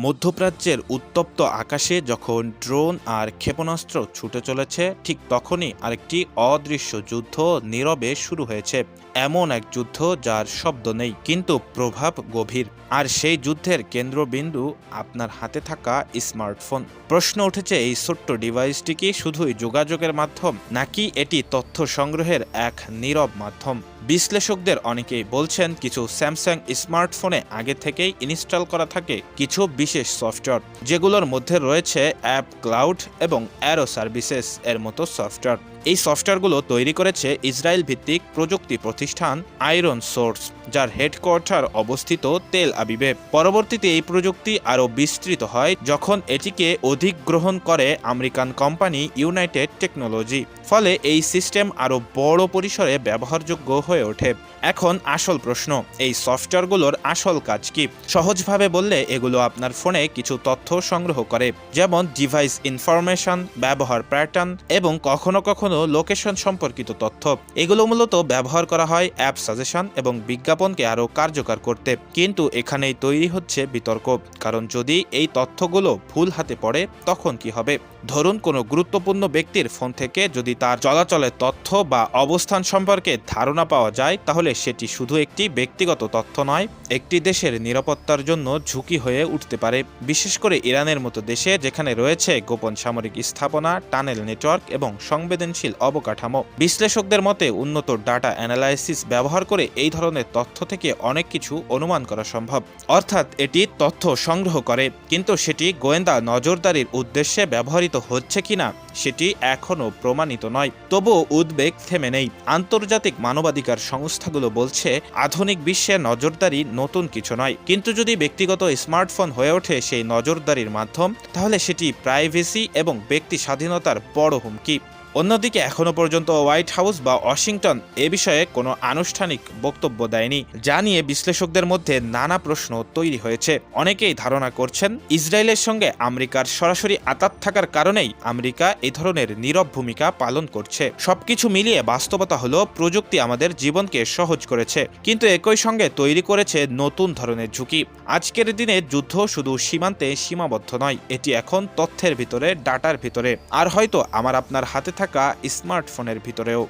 মধ্যপ্রাচ্যের উত্তপ্ত আকাশে যখন ড্রোন আর ক্ষেপণাস্ত্র ছুটে চলেছে, ঠিক তখনই আরেকটি অদৃশ্য যুদ্ধ নীরবে শুরু হয়েছে। এমন এক যুদ্ধ যার শব্দ নেই, কিন্তু প্রভাব গভীর। আর সেই যুদ্ধের কেন্দ্রবিন্দু আপনার হাতে থাকা স্মার্টফোন। প্রশ্ন উঠেছে, এই ছোট্ট ডিভাইসটি কি শুধুই যোগাযোগের মাধ্যম, নাকি এটি তথ্য সংগ্রহের এক নীরব মাধ্যম? বিশ্লেষকদের অনেকেই বলছেন, কিছু স্যামসাং স্মার্টফোনে আগে থেকেই ইনস্টল করা থাকে কিছু বিশেষ সফটওয়্যার, যেগুলোর মধ্যে রয়েছে অ্যাপ ক্লাউড এবং অ্যারো সার্ভিসেস এর মতো সফটওয়্যার। এই সফটওয়্যারগুলো তৈরি করেছে ইসরায়েল ভিত্তিক প্রযুক্তি প্রতিষ্ঠান আয়রন সোর্স, যার হেডকোয়ার্টার অবস্থিত তেল আবিবে। পরবর্তীতে এই প্রযুক্তি আরও বিস্তৃত হয় যখন এটিকে অধিগ্রহণ করে আমেরিকান কোম্পানি ইউনাইটেড টেকনোলজি। ফলে এই সিস্টেম আরও বড় পরিসরে ব্যবহারযোগ্য হয়ে ওঠে। এখন আসল প্রশ্ন, এই সফটওয়্যারগুলোর আসল কাজ কি? সহজভাবে বললে, এগুলো আপনার ফোনে কিছু তথ্য সংগ্রহ করে, যেমন ডিভাইস ইনফরমেশন, ব্যবহার প্যাটার্ন এবং কখনো কখনো লোকেশন সম্পর্কিত তথ্য। এগুলো মূলত ব্যবহার করা হয় অ্যাপ সাজেশন এবং বিজ্ঞাপনকে আরও কার্যকর করতে। কিন্তু এখানেই তৈরি হচ্ছে বিতর্ক, কারণ যদি এই তথ্যগুলো ভুল হাতে পড়ে, তখন কি হবে? ধরুন, কোনো গুরুত্বপূর্ণ ব্যক্তির ফোন থেকে যদি তার চলাচলের তথ্য বা অবস্থান সম্পর্কে ধারণা পাওয়া যায়, তাহলে সেটি শুধু একটি ব্যক্তিগত তথ্য নয়, একটি দেশের নিরাপত্তার জন্য ঝুঁকি হয়ে উঠতে পারে। বিশেষ করে ইরানের মতো দেশে, যেখানে রয়েছে গোপন সামরিক স্থাপনা, টানেল নেটওয়ার্ক এবং সংবেদনশীল অবকাঠামো। বিশ্লেষকদের মতে, উন্নত ডাটা অ্যানালাইসিস ব্যবহার করে এই ধরনের তথ্য থেকে অনেক কিছু অনুমান করা সম্ভব। অর্থাৎ এটি তথ্য সংগ্রহ করে, কিন্তু সেটি গোয়েন্দা নজরদারির উদ্দেশ্যে ব্যবহৃত হচ্ছে কিনা সেটি এখনও প্রমাণিত নয়। তবুও উদ্বেগ থেমে নেই। আন্তর্জাতিক মানবাধিকার সংস্থাগুলো বলছে, আধুনিক বিশ্বে নজরদারি নতুন কিছু নয়, কিন্তু যদি ব্যক্তিগত স্মার্টফোন হয়ে ওঠে সেই নজরদারির মাধ্যম, তাহলে সেটি প্রাইভেসি এবং ব্যক্তি স্বাধীনতার বড় হুমকি। অন্যদিকে এখনো পর্যন্ত হোয়াইট হাউস বা ওয়াশিংটন এ বিষয়ে কোনো আনুষ্ঠানিক বক্তব্য দেয়নি, যা নিয়ে বিশ্লেষকদের মধ্যে নানা প্রশ্ন তৈরি হয়েছে। অনেকেই ধারণা করছেন, ইসরায়েলের সঙ্গে আমেরিকার সরাসরি আঘাত থাকার কারণেই আমেরিকা এই ধরনের নীরব ভূমিকা পালন করছে। সবকিছু মিলিয়ে বাস্তবতা হলো, প্রযুক্তি আমাদের জীবনকে সহজ করেছে, কিন্তু একই সঙ্গে তৈরি করেছে নতুন ধরনের ঝুঁকি। আজকের দিনে যুদ্ধ শুধু সীমান্তে সীমাবদ্ধ নয়, এটি এখন তথ্যের ভিতরে, ডাটার ভিতরে, আর হয়তো আপনার হাতে থাকা স্মার্টফোনের ভিতরেও।